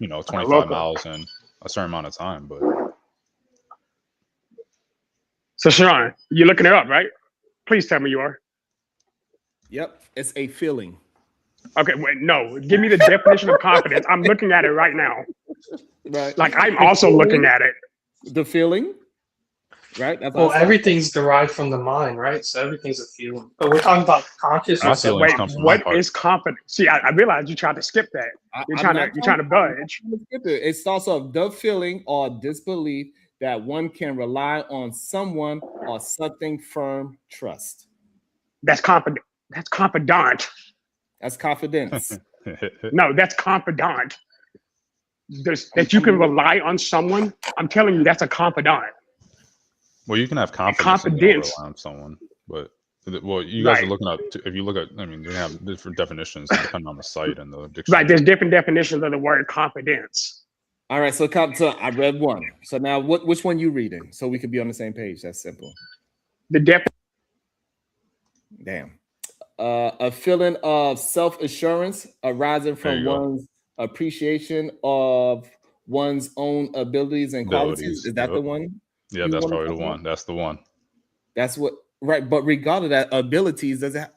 25 miles in a certain amount of time. But So Sharon, you're looking it up, right? Please tell me you are. Yep, it's a feeling. Okay, wait, no. Give me the definition of confidence. I'm looking at it right now. Right. Like I'm also looking at it. The feeling. Right. That's Well, everything's derived from the mind, right? So everything's a feeling. But we're talking about consciousness. My feelings come from my What heart. is confidence? See, I realized you tried to skip that. You're trying to budge. It's also the feeling or disbelief that one can rely on someone or something firm trust. That's confident. That's confidant. That's confidence. No, that's confidant. That you can rely on someone. I'm telling you, that's a confidant. Well, you can have confidence and rely on someone, but you guys are looking up. If you look at, I mean, they have different definitions depending on the site and the dictionary. Right, there's different definitions of the word confidence. All right, so I read one. So now, which one you reading? So we could be on the same page. That's simple. Damn. A feeling of self-assurance arising from one's appreciation of one's own abilities and qualities. Is that the one? Yeah, that's probably the one. That's the one. That's what, right? But regardless of that, abilities does it.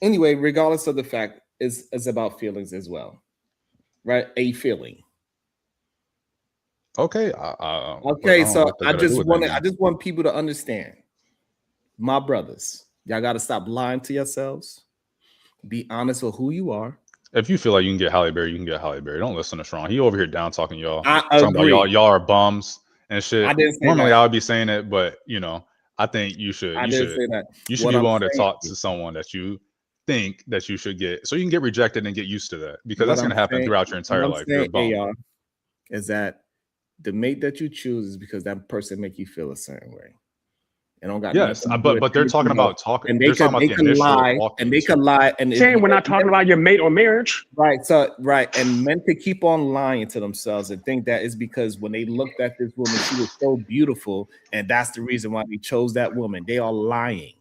Anyway, regardless of the fact, is about feelings as well, right? A feeling. Okay. Okay. So I just want people to understand, my brothers. Y'all got to stop lying to yourselves. Be honest with who you are. If you feel like you can get Halle Berry, you can get Halle Berry. Don't listen to Sharon. He over here down talking y'all. Talking about y'all are bums and shit. Normally I would be saying it, but I think you should. You should be willing to talk to someone that you think that you should get, so you can get rejected and get used to that, because that's going to happen throughout your entire life. Is that the mate that you choose is because that person make you feel a certain way. But they're talking about talking. And they can lie, and they can lie. And saying we're not talking about your mate or marriage, right? So and men could keep on lying to themselves and think that is because when they looked at this woman, she was so beautiful, and that's the reason why they chose that woman. They are lying.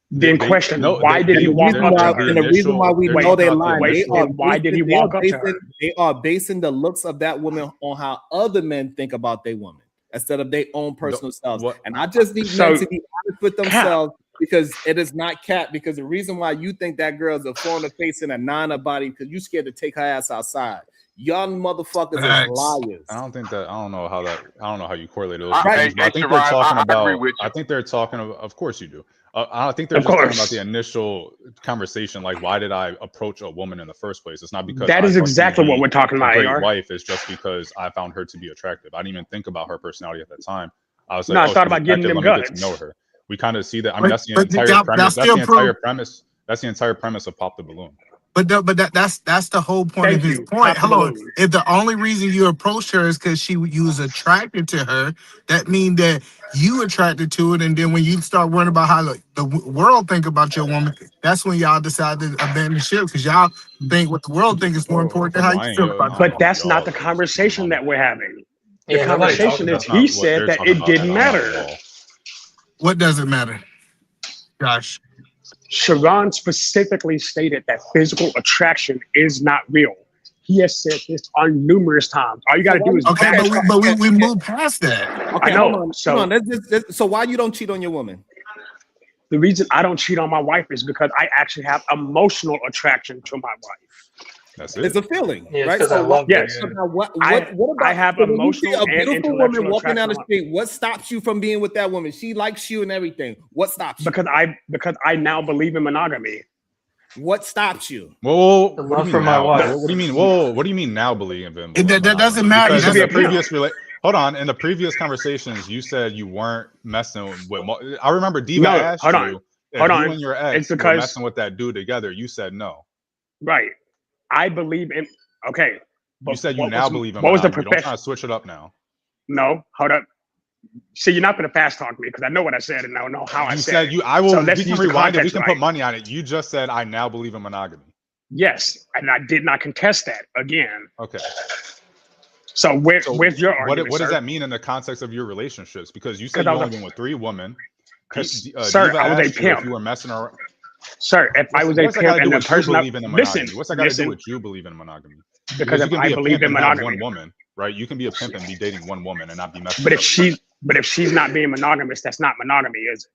Then question: why did he walk up to her? And the reason why we know they're lying. Why did he walk up to her? They are basing the looks of that woman on how other men think about their woman, instead of their own personal selves. And I just need men to be honest with themselves, because it is not cat. Because the reason why you think that girl's a 4 in the face and a 9 in the body, because you scared to take her ass outside. Y'all motherfuckers are liars. I don't know how you correlate those. I think they're talking about. I think they're talking about. Of course you do. I think they're just talking about the initial conversation, like why did I approach a woman in the first place? It's not because that is exactly what we're talking about. Great wife is just because I found her to be attractive. I didn't even think about her personality at that time. I was like, I thought about getting them guns. Get to know her. We kind of see that. I mean, that's the entire premise. That's the entire premise. That's the entire premise of Pop the Balloon. But that's the whole point of his point. Hello, if the only reason you approached her is because you was attracted to her, that means that you attracted to it, and then when you start worrying about how the world think about your woman, that's when y'all decide to abandon ship, because y'all think what the world think is more important than how you feel about it. But that's not the conversation that we're having. The conversation is he said that it didn't matter. What does it matter, Josh? Sharon specifically stated that physical attraction is not real. He has said this on numerous times. All you got to do is but we move past that. Okay, I know. So why you don't cheat on your woman? The reason I don't cheat on my wife is because I actually have emotional attraction to my wife. That's it. It's a feeling, right? So I love yes. So now what about I have emotional a beautiful woman walking down the attraction. street? What stops you from being with that woman? She likes you and everything. What stops you? Because I now believe in monogamy. What stops you? Whoa, the love for my wife. What do you mean? Whoa, what do you mean now believe in? That doesn't matter. Because in the previous hold on. In the previous conversations, you said you weren't messing with. I remember Diva asked you if you and your ex were messing with that dude together. You said no. Right. I believe in. Okay. You said you now believe in. What was the profession? Don't try to switch it up now. No, hold up. See, you're not going to fast talk me because I know what I said and I don't know how I said it. I will. So we can rewind it. We can put money on it. You just said I now believe in monogamy. Yes, and I did not contest that again. Okay. So where's your argument? What does that mean in the context of your relationships? Because you said you only been with 3 women. Sir, I was a pimp. If you were messing around. Sir, if I was a pimp and the person listen, what's that got to do with you believing in monogamy? Because if I believe in monogamy, one woman, right? You can be a pimp and be dating one woman and not be messing. But if she's not being monogamous, that's not monogamy, is it?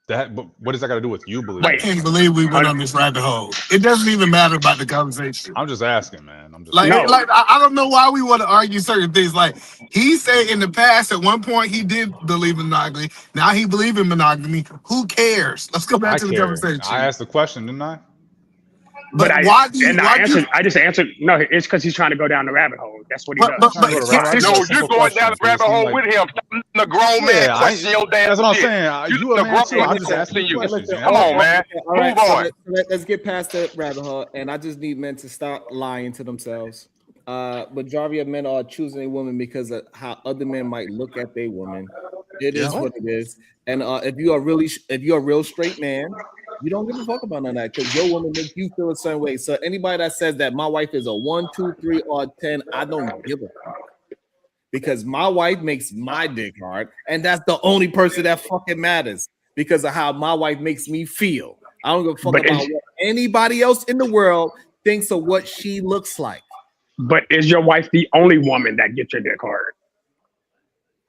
But what does that got to do with you believing? I can't believe we went on this rabbit hole. It doesn't even matter about the conversation. I'm just asking, man. I don't know why we want to argue certain things. Like he said in the past, at one point he did believe in monogamy. Now he believes in monogamy. Who cares? Let's go back to the conversation. I asked the question, didn't I? But I just answered. No, it's because he's trying to go down the rabbit hole. That's what he does. No, you're going down the rabbit hole with him. The grown man question your damn. That's what I'm saying. You a man too. I'm just asking you. Come on, man. Move on. Let's get past that rabbit hole, and I just need men to stop lying to themselves. Majority of men are choosing a woman because of how other men might look at their woman. It is what it is. And if you're a real straight man, you don't give a fuck about none of that because your woman makes you feel a certain way. So anybody that says that my wife is a 1, 2, 3, or 10, I don't give a fuck. Because my wife makes my dick hard, and that's the only person that fucking matters because of how my wife makes me feel. I don't give a fuck about what anybody else in the world thinks of what she looks like. But is your wife the only woman that gets your dick hard?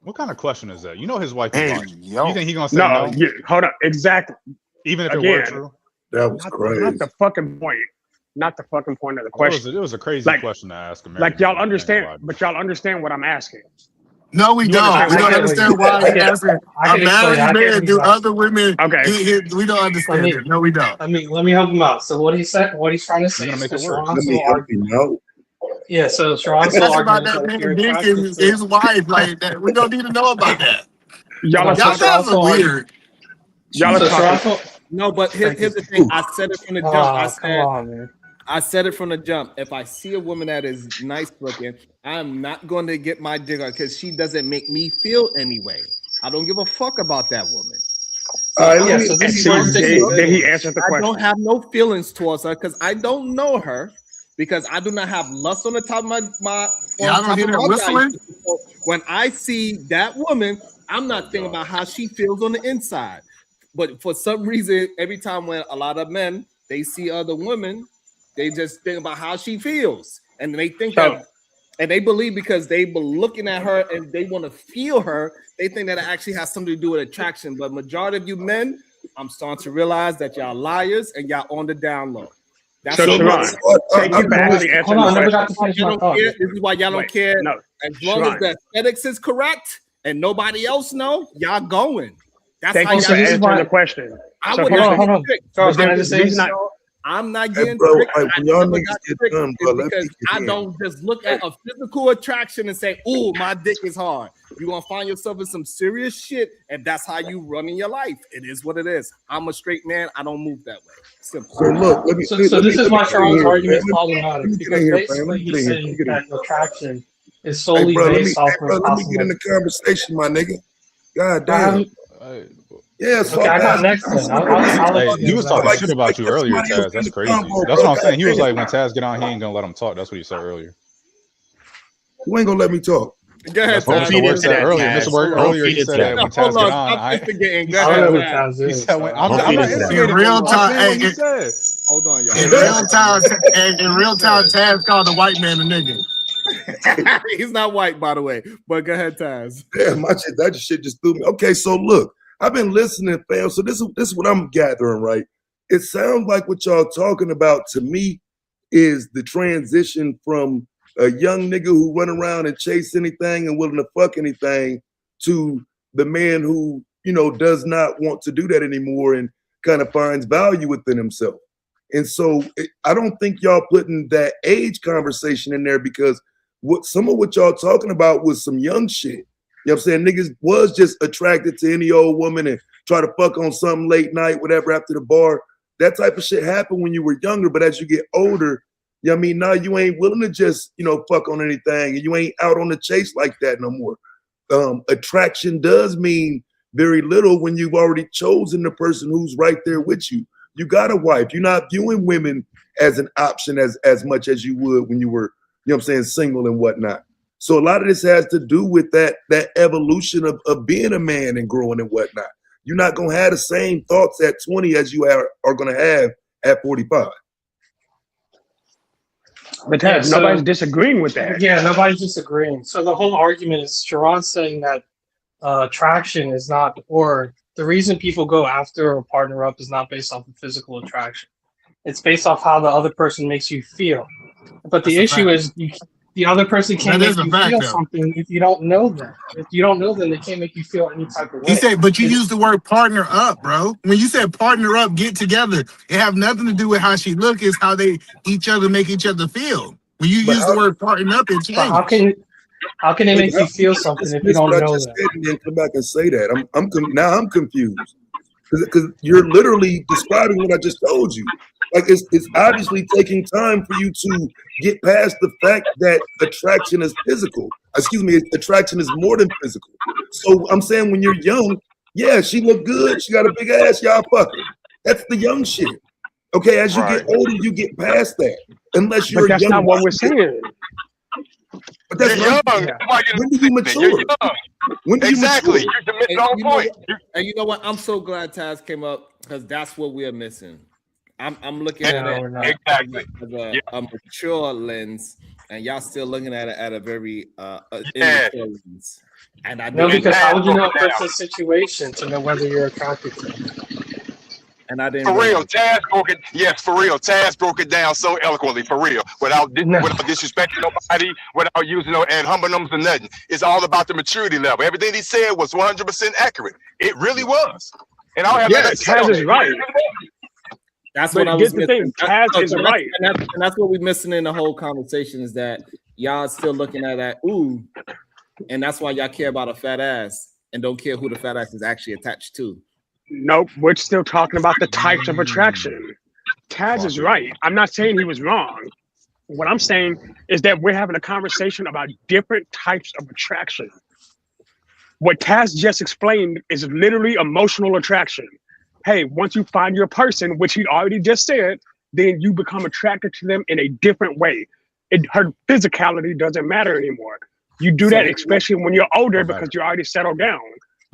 What kind of question is that? You know his wife is watching. You think he's gonna say no? Hold up, exactly. Even if it were true, that was crazy. Not the fucking point. Not the fucking point of the question. It was a crazy question to ask him. Like y'all understand, but y'all understand what I'm asking. No, we don't. We don't understand why he's asking. A married man do other women. Okay. We don't understand it. No, we don't. Let me help him out. So what he's trying to say. Make it work. Let me help him out. Yeah, so Sharon's about that man dick and his wife like that. We don't need to know about that. Y'all are weird. Y'all are talking. No, but here's the thing. I said it from the jump. I said it from the jump. If I see a woman that is nice looking, I'm not going to get my dick on because she doesn't make me feel anyway. I don't give a fuck about that woman. Then he answered the question. I don't have no feelings towards her because I don't know her. Because I do not have lust on the top of my I don't hear that whistling. So when I see that woman, I'm not thinking about how she feels on the inside. But for some reason, every time when a lot of men they see other women, they just think about how she feels, and they think that, and they believe because they be looking at her and they want to feel her, they think that it actually has something to do with attraction. But majority of you men, I'm starting to realize that y'all liars and y'all on the down low. That's Sharon, take you back to the answer. Hold on, I never got to finish my thought. This is why y'all don't care. No, as long as the aesthetics is correct and nobody else know, y'all going. That's thank how you for answering the question. Hold on. I'm not getting tricked. Because I don't just look at a physical attraction and say, "Oh, my dick is hard." You're gonna find yourself in some serious shit, and that's how you run in your life. It is what it is. I'm a straight man. I don't move that way. Simple. So look, this is why Sharon's argument is problematic because basically he's saying that attraction is solely based off of. Let me get in the conversation, my nigga. God damn. Yeah, so I got next one. He was talking shit about you earlier, Taz. That's crazy. That's what I'm saying. He was like, when Taz get on, he ain't gonna let him talk. That's what he said earlier. Who ain't gonna let me talk? Go ahead, Taz. Earlier, he said that when Taz get on, he said, I'm not in real time. Hold on, y'all. In real time, Taz called the white man a nigga. He's not white, by the way. But go ahead, Taz. Damn, that shit just threw me. Okay, so look, I've been listening, fam. So this is what I'm gathering, right? It sounds like what y'all talking about to me is the transition from a young nigga who run around and chase anything and willing to fuck anything to the man who, does not want to do that anymore and kind of finds value within himself. And so I don't think y'all putting that age conversation in there because some of what y'all talking about was some young shit. You know what I'm saying? Niggas was just attracted to any old woman and try to fuck on something late night, whatever, after the bar. That type of shit happened when you were younger, but as you get older, you know what I mean? Now you ain't willing to just, fuck on anything, and you ain't out on the chase like that no more. Attraction does mean very little when you've already chosen the person who's right there with you. You got a wife. You're not viewing women as an option as much as you would when you were, single and whatnot. So a lot of this has to do with that evolution of being a man and growing and whatnot. You're not going to have the same thoughts at 20 as you are going to have at 45. But nobody's disagreeing with that. Yeah, nobody's disagreeing. So the whole argument is Sharon's saying that attraction is not, or the reason people go after or partner up is not based off of physical attraction. It's based off how the other person makes you feel. But the issue is the other person can't make you feel something if you don't know them. If you don't know them, they can't make you feel any type of way. He said, but you use the word partner up, bro. When you said partner up, get together, it have nothing to do with how she look. It's how they each other make each other feel. When you use the word partner up, it changes. How can they make you feel something if you don't know them? And then come back and say that. I'm confused because you're literally describing what I just told you. Like it's obviously taking time for you to get past the fact that attraction is physical. Excuse me, attraction is more than physical. So I'm saying when you're young, yeah, she look good, she got a big ass, y'all fuck her. That's the young shit. Okay, as you get older, you get past that. Unless you're that's young. Not what we're saying. But that's young. When do you mature? When do you mature? And you know what? I'm so glad Taz came up because that's what we're missing. I'm looking at it as a mature lens, and y'all still looking at it at a very immature lens. And I know because how would you know a person's situation to know whether you're attracted to them? And I didn't. For real, Taz broke it. Yes, for real, Taz broke it down so eloquently. For real, without disrespecting nobody, without using no ad hominems or nothing. It's all about the maturity level. Everything he said was 100% accurate. It really was. And I don't have that. Taz is right. That's what I was missing. Taz is right, and that's what we're missing in the whole conversation is that y'all still looking at that ooh, and that's why y'all care about a fat ass and don't care who the fat ass is actually attached to. Nope, we're still talking about the types of attraction. Taz is right. I'm not saying he was wrong. What I'm saying is that we're having a conversation about different types of attraction. What Taz just explained is literally emotional attraction. Hey, once you find your person, which he already just said, then you become attracted to them in a different way. Her physicality doesn't matter anymore. You do that especially when you're older because you're already settled down.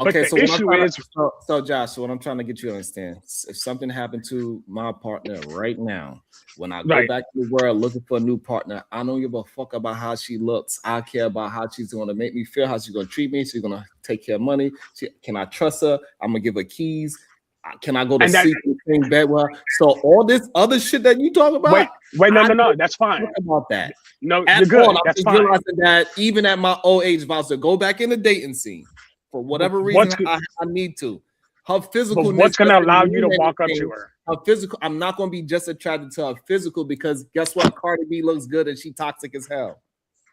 Okay, but so the issue is so Josh, so what I'm trying to get you to understand, if something happened to my partner right now, when I go back to the world looking for a new partner, I don't give a fuck about how she looks. I care about how she's going to make me feel, how she's going to treat me. She's going to take care of money. Can I trust her? I'm going to give her keys. Can I go to sleep and bed with her? So all this other shit that you talk about. Wait, no, that's fine. About that. No, you're good. That's fine. Realizing that even at my old age, if I was to go back in the dating scene, for whatever reason, I need to. Her physical. But what's going to allow you to walk up to her? Her physical. I'm not going to be just attracted to her physical because guess what? Cardi B looks good and she toxic as hell.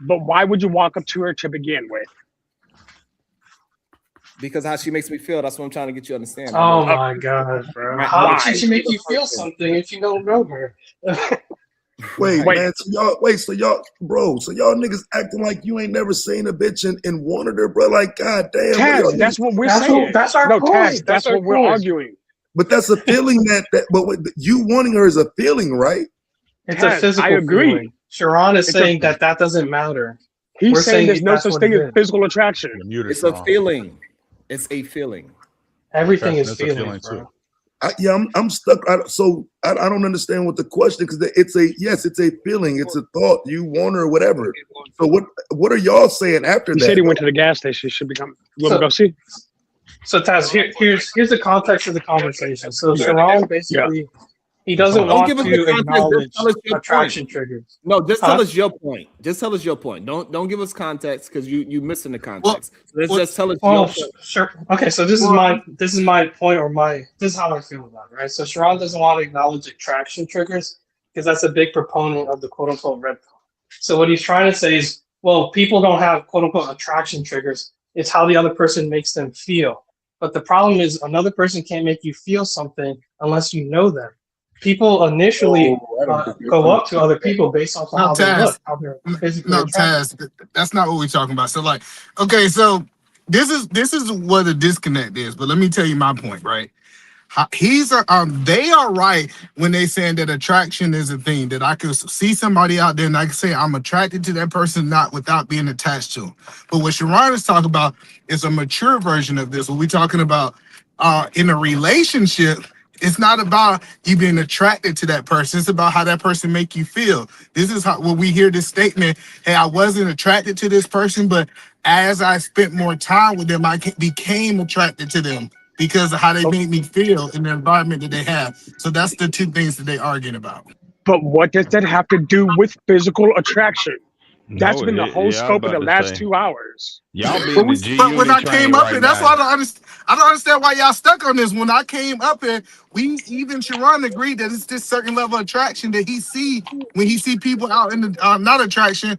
But why would you walk up to her to begin with? Because how she makes me feel. That's what I'm trying to get you to understand. Oh my God, bro. How should she make you feel something if you don't know her? Wait, man. So y'all niggas acting like you ain't never seen a bitch and wanted her, bro. Like, God damn. Taz, that's what we're saying. That's our point. Taz, that's what we're arguing. But that's a feeling but you wanting her is a feeling, right? It's a physical I agree. Feeling. Sharon is saying that doesn't matter. He's saying there's no such thing as physical attraction. It's a feeling. It's a feeling. Everything is feeling too. I'm stuck. I don't understand what the question because it's a feeling, it's a thought. You want her or whatever. So what are y'all saying after that? He said he went to the gas station. Should become. We'll go see. So Taz, here's the context of the conversation. So Sharon basically. He doesn't want to acknowledge attraction triggers. No, just tell us your point. Just tell us your point. Don't give us context because you missing the context. Just tell us your point. Sure. Okay, so this is my point this is how I feel about it, right? So Sharon doesn't want to acknowledge attraction triggers because that's a big proponent of the quote unquote red pill. So what he's trying to say is, well, people don't have quote unquote attraction triggers. It's how the other person makes them feel. But the problem is another person can't make you feel something unless you know them. People initially go up to other people based off of how they look, how they're physically attractive. That's not what we're talking about. So like, okay, so this is what the disconnect is. But let me tell you my point, right? They are right when they saying that attraction is a thing, that I could see somebody out there and I can say I'm attracted to that person not without being attached to them. But what Sharon is talking about is a mature version of this. What we're talking about in a relationship, It's not about you being attracted to that person. It's about how that person make you feel. This is how when we hear this statement, hey, I wasn't attracted to this person, but as I spent more time with them, I became attracted to them because of how they made me feel in the environment that they have. So that's the two things that they're arguing about. But what does that have to do with physical attraction? That's been the whole scope of the last 2 hours. Y'all being the G But when I came up right here, that's why I don't understand why y'all stuck on this. When I came up here, even Sharon agreed that it's this certain level of attraction that he see when he see people out in the not attraction,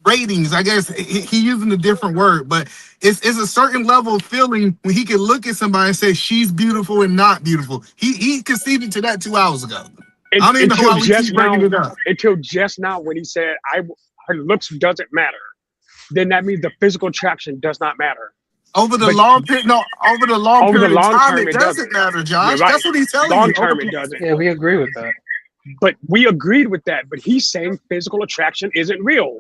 ratings. I guess he using a different word, but it's a certain level of feeling when he can look at somebody and say she's beautiful and not beautiful. He conceded to that 2 hours ago. I don't even know why we keep bringing it up. Until just now when he said her looks doesn't matter, then that means the physical attraction does not matter. Over the long period of time, it doesn't matter, Josh. Right. That's what he's telling you. Long term, it doesn't. Yeah, we agree with that. But we agreed with that. But he's saying physical attraction isn't real.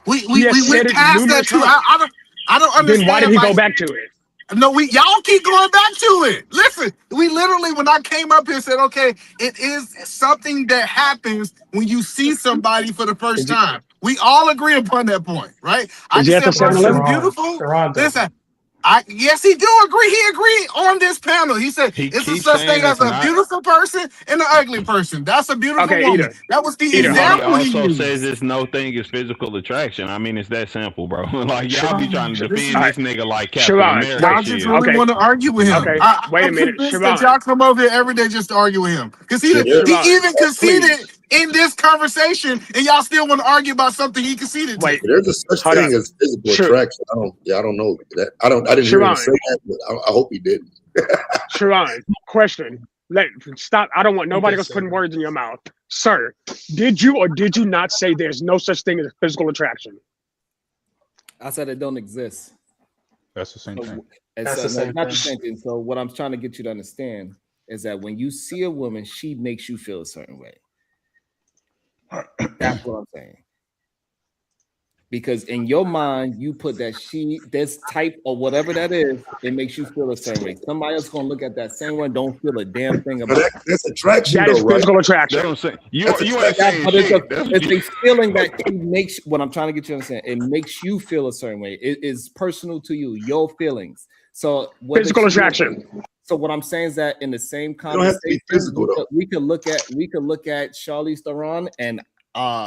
We went past that too. I don't understand. Then why did he go back to it? No, y'all keep going back to it. Listen, we literally, when I came up here, said, okay, it is something that happens when you see somebody for the first time. We all agree upon that point, right? I just said, beautiful. Listen, yes, he do agree. He agreed on this panel. He said it's a such thing as a beautiful person and an ugly person. That's a beautiful woman. That was the example he also says this no thing is physical attraction. I mean, it's that simple, bro. Like y'all be trying to defend this nigga like Captain America. Y'all just really want to argue with him. Okay. Wait a minute, that y'all come over here every day just to argue with him because he even conceded in this conversation, and y'all still want to argue about something he conceded to. There's a such thing as physical attraction. I don't know that. I didn't hear him say that, but I hope he didn't. Sharon, question. Stop. I don't want nobody else putting words in your mouth. Sir, did you or did you not say there's no such thing as physical attraction? I said it don't exist. That's the same thing. Not the same thing. So what I'm trying to get you to understand is that when you see a woman, she makes you feel a certain way. That's what I'm saying. Because in your mind, you put that this type or whatever that is, it makes you feel a certain way. Somebody else gonna look at that same one, don't feel a damn thing about it. That's attraction. That is physical attraction. It's a feeling that it makes. What I'm trying to get you to understand, it makes you feel a certain way. It is personal to you, your feelings. So physical attraction. So what I'm saying is that in the same conversation, we could look at Charlize Theron and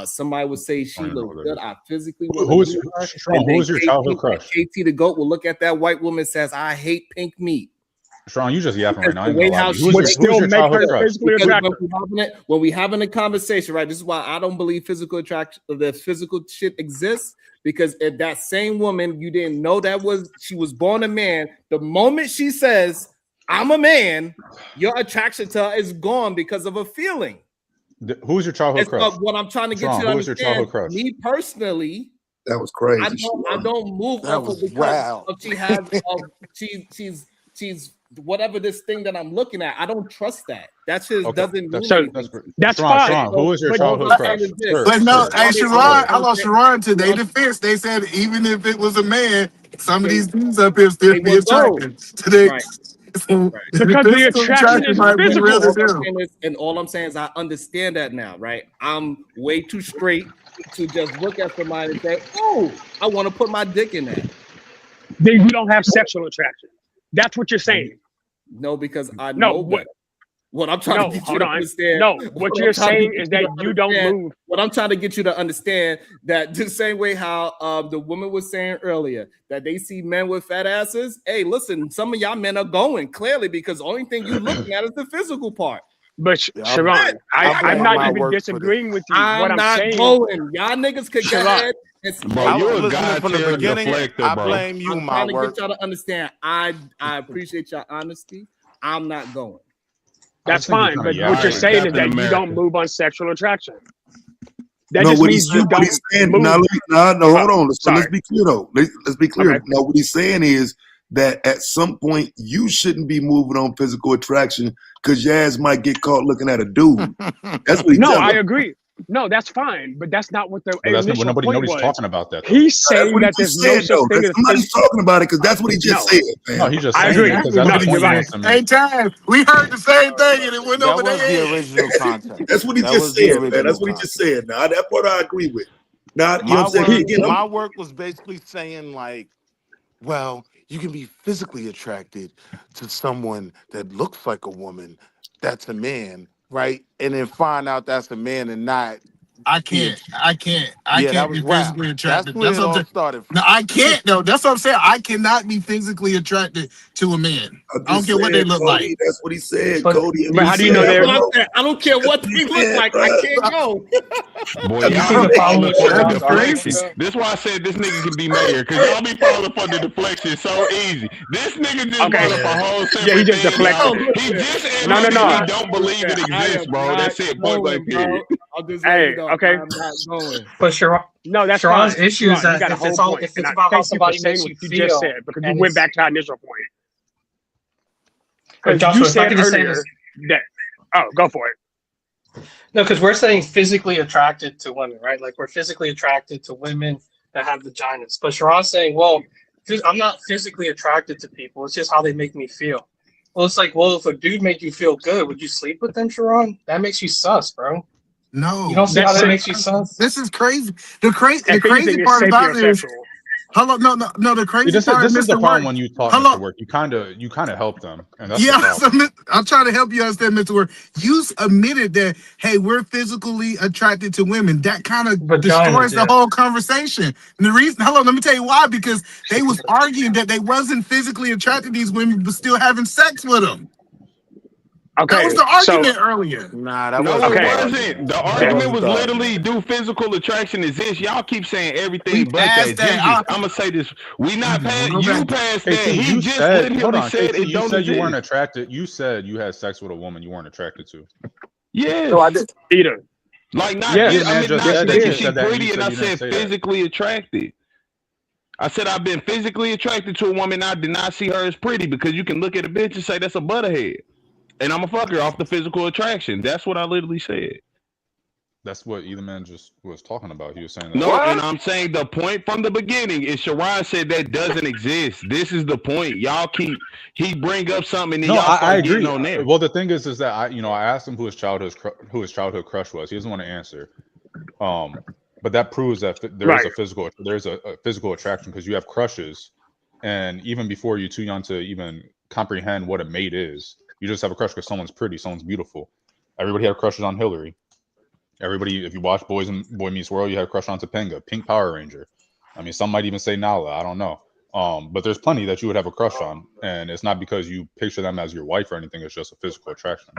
somebody would say she looks good. I physically who's your childhood crush? KT the GOAT will look at that white woman and says, I hate pink meat. Sharon, you just yapping right now. Who's your childhood crush? When we having a conversation, right? This is why I don't believe physical attraction, the physical shit exists. Because if that same woman, you didn't know she was born a man. The moment she says, I'm a man, your attraction to her is gone because of a feeling. Who's your childhood crush? What I'm trying to get you to understand. Your childhood crush? Me personally, that was crazy. I don't move off of because she has. She's whatever this thing that I'm looking at. I don't trust that. That's just doesn't. That's fine. Sharon, who is your childhood crush? But no, hey Sharon, I lost Sharon to their defense. They said even if it was a man, some of these dudes up here still be attracted to their. Right. Because the attraction is physical. And all I'm saying is I understand that now, right? I'm way too straight to just look at somebody and say, oh, I want to put my dick in that. Then you don't have sexual attraction. That's what you're saying. No, because I know what I'm trying to get you to understand. No, what you're saying is that you don't move. What I'm trying to get you to understand that the same way how the woman was saying earlier that they see men with fat asses. Hey, listen, some of y'all men are going clearly because the only thing you're looking at is the physical part. But Sharon, I'm not even disagreeing with you. I'm not going. Y'all niggas could get ahead. Bro, you're a guy from the beginning. I blame you, I'm trying to get y'all to understand. I appreciate your honesty. I'm not going. That's fine, but what you're saying is that you don't move on sexual attraction. That no, just what means he's you don't saying, move. No, hold on. Let's be clear, though. Let's be clear. Okay. Now, what he's saying is that at some point, you shouldn't be moving on physical attraction because your ass might get caught looking at a dude. That's what he's I agree. No, that's fine, but that's not what the initial nobody's was. talking about that. Though. He's saying that there's no such thing as somebody's talking about it because that's what he just said. Man. No, he just I saying agree. because that's the point he wants to make. Hey, Time, we heard the same thing and it went over That was their the head. original context. That's what he just said, man. That's what he just said. Now that part I agree with. Now, you know what I'm saying? My work was basically saying like, well, you can be physically attracted to someone that looks like a woman that's a man, right? And then find out that's a man and not. I can't be physically attracted. That's what it all started from. No, I can't though. That's what I'm saying. I cannot be physically attracted to a man. I don't care what they look like. That's what he said, Cody. But how do you know they're? I don't care what they look like. I can't go. Boy, y'all falling for the deflection. This is why I said this nigga can be mayor, because y'all be falling for the deflection so easy. This nigga just brought up a whole separate he just deflected. He just admitted he don't believe it exists, bro. That's it. Point blank period. Hey, okay. I'm not going. But Sharon, No, that's Sharon's fine. issue is Sharon, that you got a whole point. if it's And about how thank you for somebody saying makes what you you feel, just said, because you went back to our initial point. Because Joshua, you if I said could just say earlier this. that. Oh, go for it. No, because we're saying physically attracted to women, right? Like we're physically attracted to women that have vaginas. But Sharon's saying, well, I'm not physically attracted to people. It's just how they make me feel. Well, it's like, well, if a dude made you feel good, would you sleep with them, Sharon? That makes you sus, bro. No, you don't see how that makes you sus. This is crazy. The crazy part about it is, hello, no. The crazy part this is the problem Work. when you talk, Mr. Work. You kind of help them, and that's so I'm trying to help you understand, Mr. Work. You admitted that, hey, we're physically attracted to women. That kind of destroys the whole conversation. And the reason, let me tell you why. Because they was arguing that they wasn't physically attracted to these women, but still having sex with them. Okay, that was the argument earlier. Nah, that wasn't. The argument was literally, do physical attraction exist? Y'all keep saying everything but that. I'm gonna say this: we not past. You passed that. He just literally said it don't exist. You weren't attracted. You said you had sex with a woman you weren't attracted to. Yes. No, I didn't either. Like not. I mean, not that she's pretty, and I said physically attracted. I said I've been physically attracted to a woman. I did not see her as pretty, because you can look at a bitch and say that's a butterhead. And I'm a fucker off the physical attraction. That's what I literally said. That's what either man just was talking about. He was saying that. No, and I'm saying the point from the beginning is Sharon said that doesn't exist. This is the point. Y'all he bring up something and then y'all start getting on there. Well, the thing is that I asked him who his childhood crush was. He doesn't want to answer. But that proves that there's a physical attraction, because you have crushes, and even before you're too young to even comprehend what a mate is. You just have a crush because someone's pretty, someone's beautiful. Everybody had crushes on Hillary. Everybody, if you watch Boy Meets World, you had a crush on Topanga, Pink Power Ranger. I mean, some might even say Nala. I don't know. But there's plenty that you would have a crush on, and it's not because you picture them as your wife or anything. It's just a physical attraction.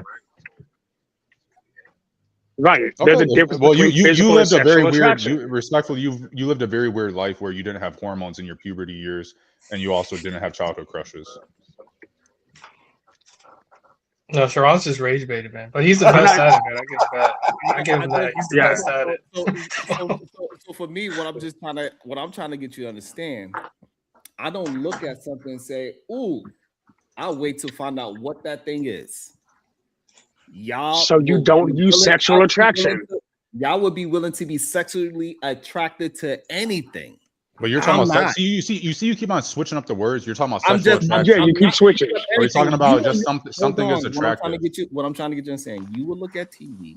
Right. Okay. There's a difference. Well, you lived a very weird. Respectfully, you lived a very weird life where you didn't have hormones in your puberty years, and you also didn't have childhood crushes. No, Sharon's just rage baited, man. But he's the best at it, man. I give him that. He's the best at it. So for me, what I'm trying to get you to understand, I don't look at something and say, "Ooh, I'll wait to find out what that thing is." Y'all. So you don't use sexual attraction. Y'all would be willing to be sexually attracted to anything. But you're talking about sex. You keep on switching up the words. You're talking about sexual attraction. Yeah, you keep switching. Or you're talking about just something is attractive. What I'm trying to get you to saying, you would look at TV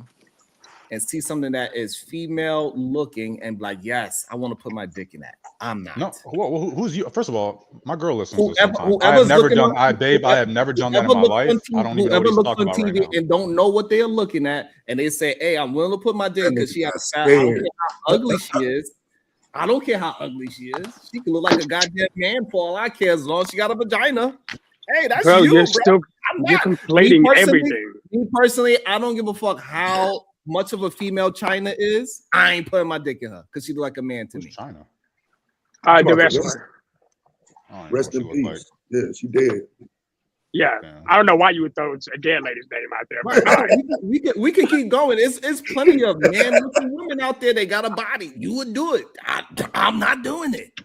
and see something that is female looking and be like, yes, I want to put my dick in that. I'm not. No, who's you? First of all, my girl listens to sometimes. I have never done that in my life. I don't even know what he's talking about right now. And don't know what they're looking at, and they say, hey, I'm willing to put my dick because she has a fat. I don't care how ugly she is. I don't care how ugly she is. She can look like a goddamn man for all I care, as long as she got a vagina. Hey, that's you, bro. You're conflating everything. Me personally, I don't give a fuck how much of a female China is. I ain't putting my dick in her because she look like a man to me. China. The wrestler. Rest in peace. Like. Yeah, she dead. Yeah, I don't know why you would throw a dead lady's name out there. But we can keep going. It's plenty of man-looking women out there. They got a body. You would do it. I'm not doing it.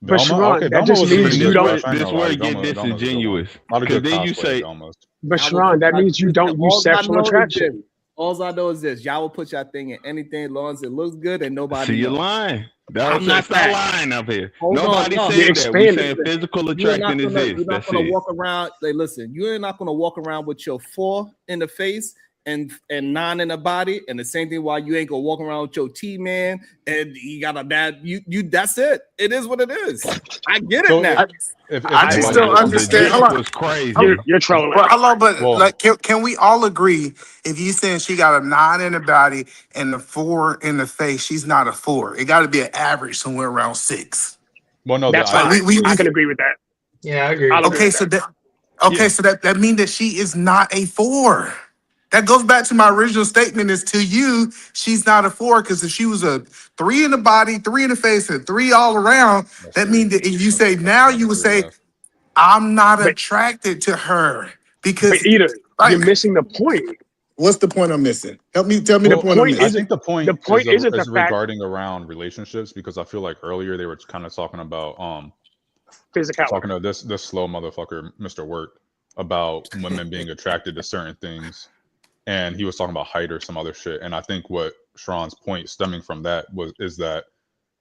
But Sharon, that just means you don't. This where it get disingenuous. Because then you say, but Sharon, that means you don't use sexual attraction. All I know is this: y'all will put your thing in anything as long as it looks good and nobody. See, you're lying. I'm not lying up here. Nobody said that. We saying physical attraction is this. You're not gonna walk around. Like, listen, you're not gonna walk around with your 4 in the face and 9 in the body, and the same thing while you ain't gonna walk around with your T-man and you got a bad you that's it. It is what it is. I get it now. I just don't understand. It was crazy. You're trolling. Well, hello, but like, can we all agree if you saying she got a 9 in the body and a 4 in the face, she's not a 4. It got to be an average somewhere around 6. Well, no, that's fine. I can agree with that. Yeah, I agree. Okay, so that means that she is not a 4. That goes back to my original statement is to you, she's not a 4, because if she was a 3 in the body, 3 in the face, and 3 all around, that means that if you say now, you would say, I'm not attracted to her. Because you're missing the point. What's the point I'm missing? Tell me the point I'm missing. I think the point is regarding around relationships, because I feel like earlier they were kind of talking about physicality. Talking to this slow motherfucker, Mr. Work, about women being attracted to certain things. And he was talking about height or some other shit. And I think what Sharon's point stemming from that is that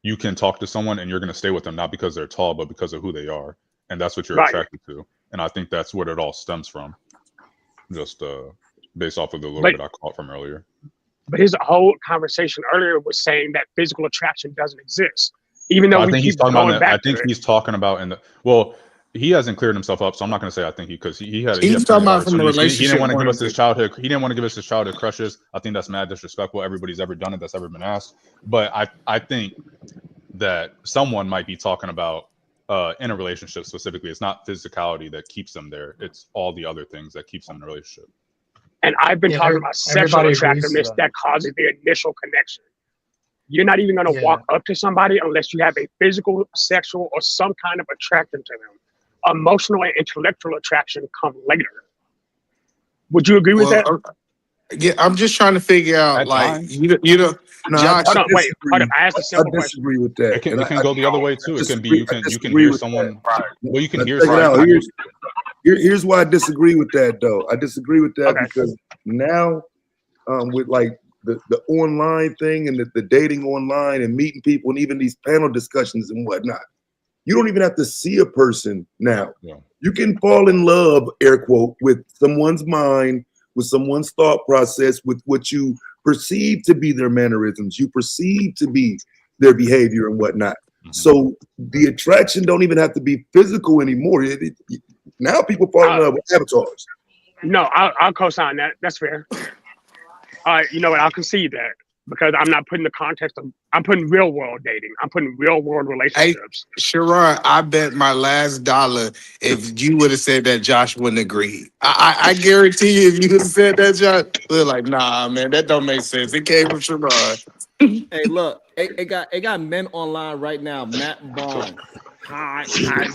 you can talk to someone and you're going to stay with them, not because they're tall, but because of who they are. And that's what you're attracted to. And I think that's what it all stems from. Just based off of the little bit I caught from earlier. But his whole conversation earlier was saying that physical attraction doesn't exist. Even though I think he's talking about I think he's talking about he hasn't cleared himself up, so I'm not going to say I think because he had. He's talking about from the relationship. He didn't want to give us his childhood. He didn't want to give us his childhood crushes. I think that's mad disrespectful. Everybody's ever done it. That's ever been asked. But I think that someone might be talking about in a relationship specifically. It's not physicality that keeps them there. It's all the other things that keeps them in a relationship. And I've been talking about sexual attractiveness that causes the initial connection. You're not even going to walk up to somebody unless you have a physical, sexual, or some kind of attraction to them. Emotional and intellectual attraction come later. Would you agree with that? Yeah, I'm just trying to figure out, you know. No, Hold on, wait. Hold on. I asked a simple question. I disagree with that. It can go the other way too. It can be you can hear someone. Well, you can hear someone. Here's why I disagree with that, though. I disagree with that because now, with like the online thing and the dating online and meeting people and even these panel discussions and whatnot, you don't even have to see a person now. Yeah. You can fall in love, air quote, with someone's mind, with someone's thought process, with what you perceive to be their mannerisms, you perceive to be their behavior and whatnot. Mm-hmm. So the attraction don't even have to be physical anymore. Now people fall in love with avatars. No, I'll co-sign that. That's fair. You know what? I'll concede that because I'm not putting the context of. I'm putting real world dating. I'm putting real world relationships. Hey, Sharon, I bet my last dollar if you would have said that, Josh wouldn't agree. I guarantee you, if you would have said that, Josh, we're like, nah, man, that don't make sense. It came from Sharon. Hey, look, it got men online right now. Matt Bond. Hi,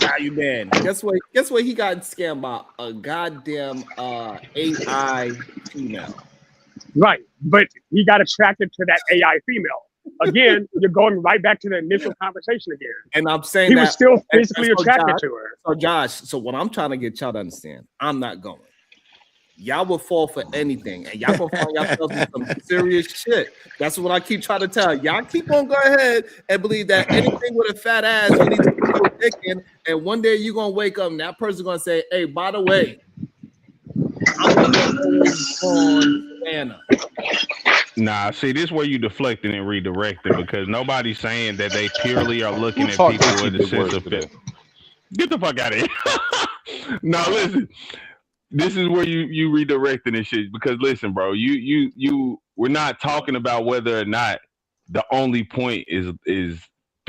how you been? Guess what? He got scammed by a goddamn AI female. Right, but he got attracted to that AI female. Again, you're going right back to the initial conversation again. And I'm saying he was still physically attracted to her. So Josh, so what I'm trying to get y'all to understand, I'm not going. Y'all will fall for anything, and y'all gonna find yourselves in some serious shit. That's what I keep trying to tell y'all. Keep on go ahead and believe that anything with a fat ass, you need to put your dick in, and one day you're gonna wake up and that person's gonna say, "Hey, by the way, I'm on Anna." Nah, see, this is where you deflecting and redirecting because nobody's saying that they purely are looking at people with a sense of fit. Get the fuck out of here. No, listen. This is where you redirecting and shit because listen, bro, we're not talking about whether or not the only point is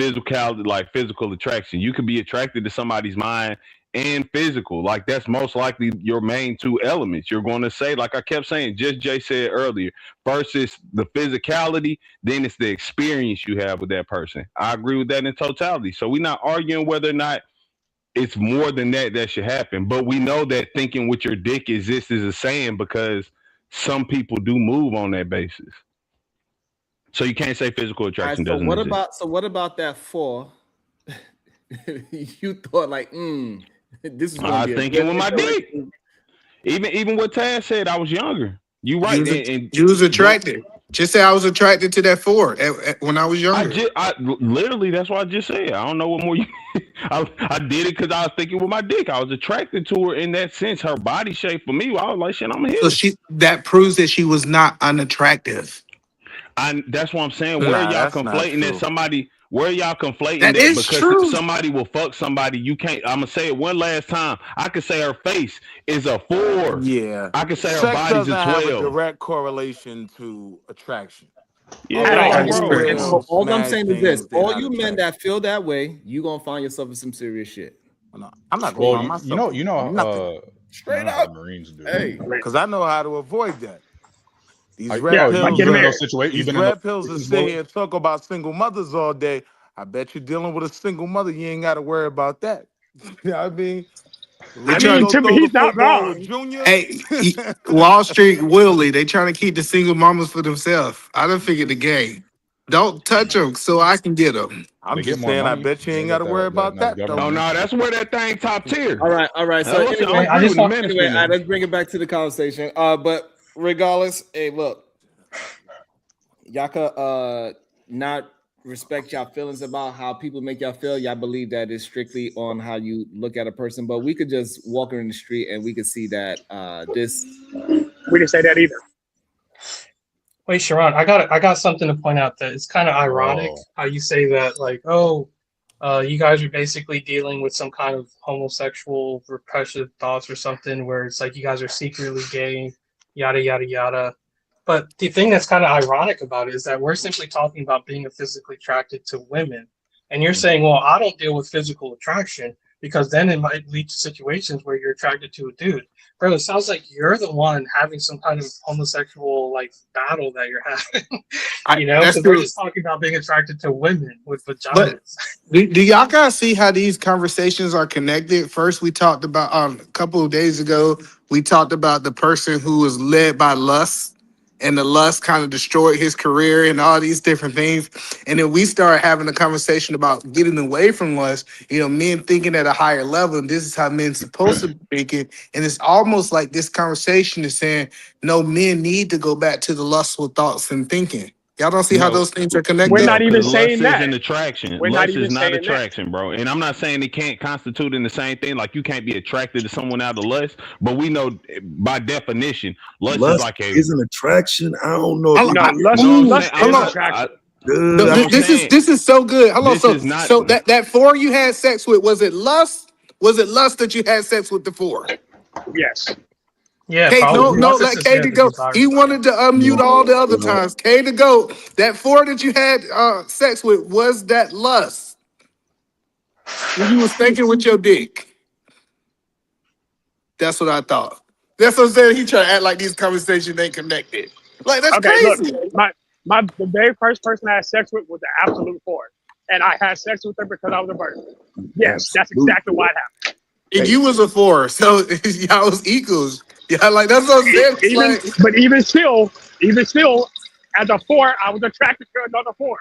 physicality, like physical attraction. You could be attracted to somebody's mind and physical. Like that's most likely your main two elements. You're going to say, like I kept saying, just Jay said earlier, first is the physicality, then it's the experience you have with that person. I agree with that in totality. So we're not arguing whether or not it's more than that should happen. But we know that thinking with your dick exists is a saying because some people do move on that basis. So you can't say physical attraction doesn't exist. So what about that 4? You thought like, this is going to be thinking with my dick. Even what Taz said, I was younger. You right. You was attracted. Just say I was attracted to that 4 when I was younger. I literally, that's what I just said. I don't know what more you. I did it because I was thinking with my dick. I was attracted to her in that sense. Her body shape for me, I was like, shit, I'm here. So that proves that she was not unattractive. That's what I'm saying. Where are y'all conflating that somebody? Where y'all conflating that is because true. Somebody will fuck somebody? You can't. I'm gonna say it one last time. I could say her face is a 4. Yeah, I could say sex her body's a 12. Have a direct correlation to attraction. Yeah, all I'm saying is this: all you men that feel that way, you gonna find yourself in some serious shit. No, I'm not gonna find myself. You know, straight up, Marines do. Hey, because I know how to avoid that. These red pills that sit here and talk about single mothers all day. I bet you're dealing with a single mother. You ain't got to worry about that. You know what I mean? Timmy, he's not wrong. Hey, Wall Street Willie, they trying to keep the single mamas for themselves. I done figured the game. Don't touch them so I can get them. I'm just saying, I bet you ain't got to worry about that. Oh no, that's where that thing top tier. All right. So anyway, let's bring it back to the conversation. But regardless, hey, look, y'all could not respect y'all feelings about how people make y'all feel. Y'all believe that it's strictly on how you look at a person, but we could just walk in the street and we could see that this. We didn't say that either. Wait, Sharon, I got something to point out that it's kind of ironic how you say that, like, you guys are basically dealing with some kind of homosexual repressive thoughts or something where it's like you guys are secretly gay, yada, yada, yada. But the thing that's kind of ironic about it is that we're simply talking about being physically attracted to women. And you're saying, well, I don't deal with physical attraction because then it might lead to situations where you're attracted to a dude. Bro, it sounds like you're the one having some kind of homosexual battle that you're having. You know, because we're just talking about being attracted to women with vaginas. But do y'all guys see how these conversations are connected? First, we talked about a couple of days ago, we talked about the person who was led by lust. And the lust kind of destroyed his career and all these different things. And then we started having a conversation about getting away from lust, men thinking at a higher level. And this is how men supposed to be thinking. And it's almost like this conversation is saying, no, men need to go back to the lustful thoughts and thinking. Y'all don't see how those things are connected? We're not even saying that. Lust is an attraction. Lust is not attraction, bro. And I'm not saying it can't constitute in the same thing. Like you can't be attracted to someone out of lust, but we know by definition, lust is like is an attraction. I don't know. Lust is attraction. This is so good. Hello, so that 4 you had sex with, was it lust? Was it lust that you had sex with the 4? Yes. Yeah, let Katie go. He wanted to unmute all the other times. Katie go. That 4 that you had sex with, was that lust? When you was thinking with your dick. That's what I thought. That's what I'm saying. He trying to act like these conversations ain't connected. Like that's crazy. Look, the very first person I had sex with was the absolute 4. And I had sex with her because I was a virgin. Yes, that's exactly what happened. And you was a 4, so y'all was equals. Yeah, like that's what I'm saying. But even still, as a 4, I was attracted to another 4.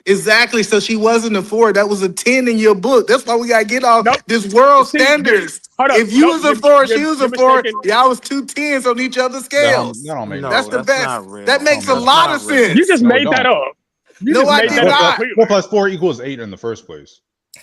Exactly. So she wasn't a 4. That was a 10 in your book. That's why we gotta get off this world standards. If you was a 4, she was a 4. Y'all was 2 10s on each other's scales. That's the best. That makes a lot of sense. You just made that up. No, I did not. 4 plus 4 equals 8 in the first place.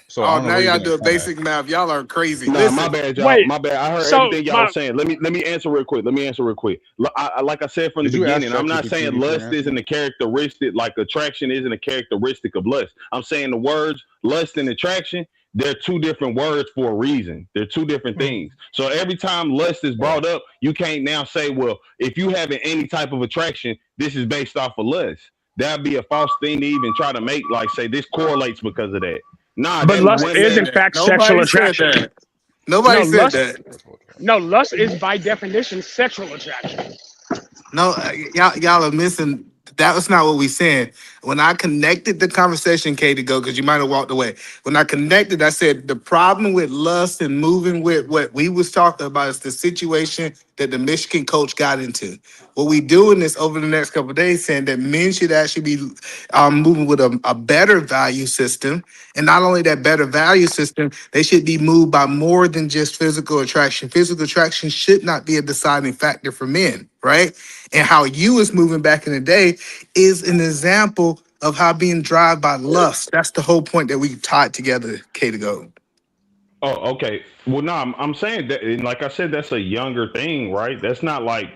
So now y'all do a basic math. Y'all are crazy. Nah, my bad, y'all. My bad. I heard everything y'all saying. Let me answer real quick. Like I said from the beginning, I'm not saying lust isn't a characteristic, like attraction isn't a characteristic of lust. I'm saying the words lust and attraction, they're 2 different words for a reason. They're 2 different things. So every time lust is brought up, you can't now say, well, if you having any type of attraction, this is based off of lust. That'd be a false thing to even try to make, like say this correlates because of that. Nah, but lust is in fact sexual attraction. Nobody said that. No, lust is by definition sexual attraction. No, y'all are missing. That was not what we said. When I connected the conversation, Katie, go, because you might have walked away. When I connected, I said the problem with lust and moving with what we was talking about is the situation that the Michigan coach got into. What we doing this over the next couple of days, saying that men should actually be moving with a better value system. And not only that better value system, they should be moved by more than just physical attraction. Physical attraction should not be a deciding factor for men, right? And how you was moving back in the day is an example of how being driven by lust. That's the whole point that we tied together, K to go. Oh, okay. Well, no, I'm saying that, and like I said, that's a younger thing, right? That's not like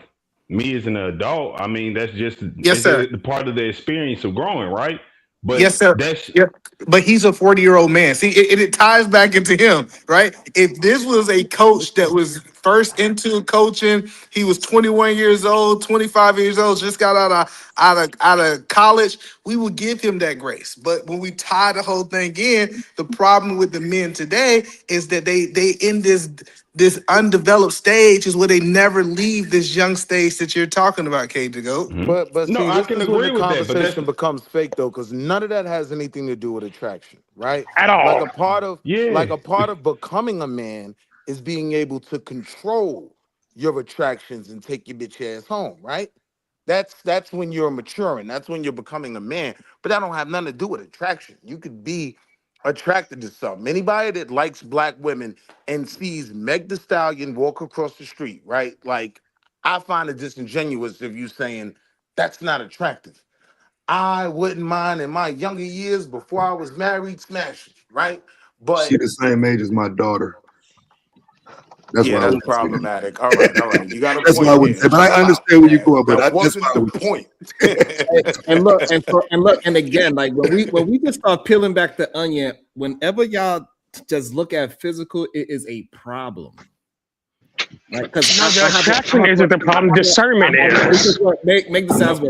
me as an adult. I mean, that's just Yes, sir. the part of the experience of growing, right? But Yes, sir. that's Yeah. But he's a 40-year-old man. See, it ties back into him, right? If this was a coach that was first into coaching, he was 21 years old, 25 years old, just got out of college, we would give him that grace. But when we tie the whole thing in, the problem with the men today is that they in this undeveloped stage is where they never leave this young stage that you're talking about, K to go. But no, see, I this can is when agree the with that. But conversation becomes fake though, because none of that has anything to do with attraction, right? At all. Like a part of becoming a man is being able to control your attractions and take your bitch ass home, right? That's when you're maturing. That's when you're becoming a man. But that don't have nothing to do with attraction. You could be attracted to something. Anybody that likes black women and sees Meg Thee Stallion walk across the street, right? Like, I find it disingenuous if you saying that's not attractive. I wouldn't mind in my younger years before I was married smashing, right? But She the same age as my daughter. That's yeah, why that's problematic. All right. You got a that's point why I would there. say, but I understand where you're going, but That that's wasn't why I the would point. And again, like when we just start peeling back the onion, whenever y'all just look at physical, it is a problem. Right? Because attraction isn't the problem. Discernment is. Make this sound good.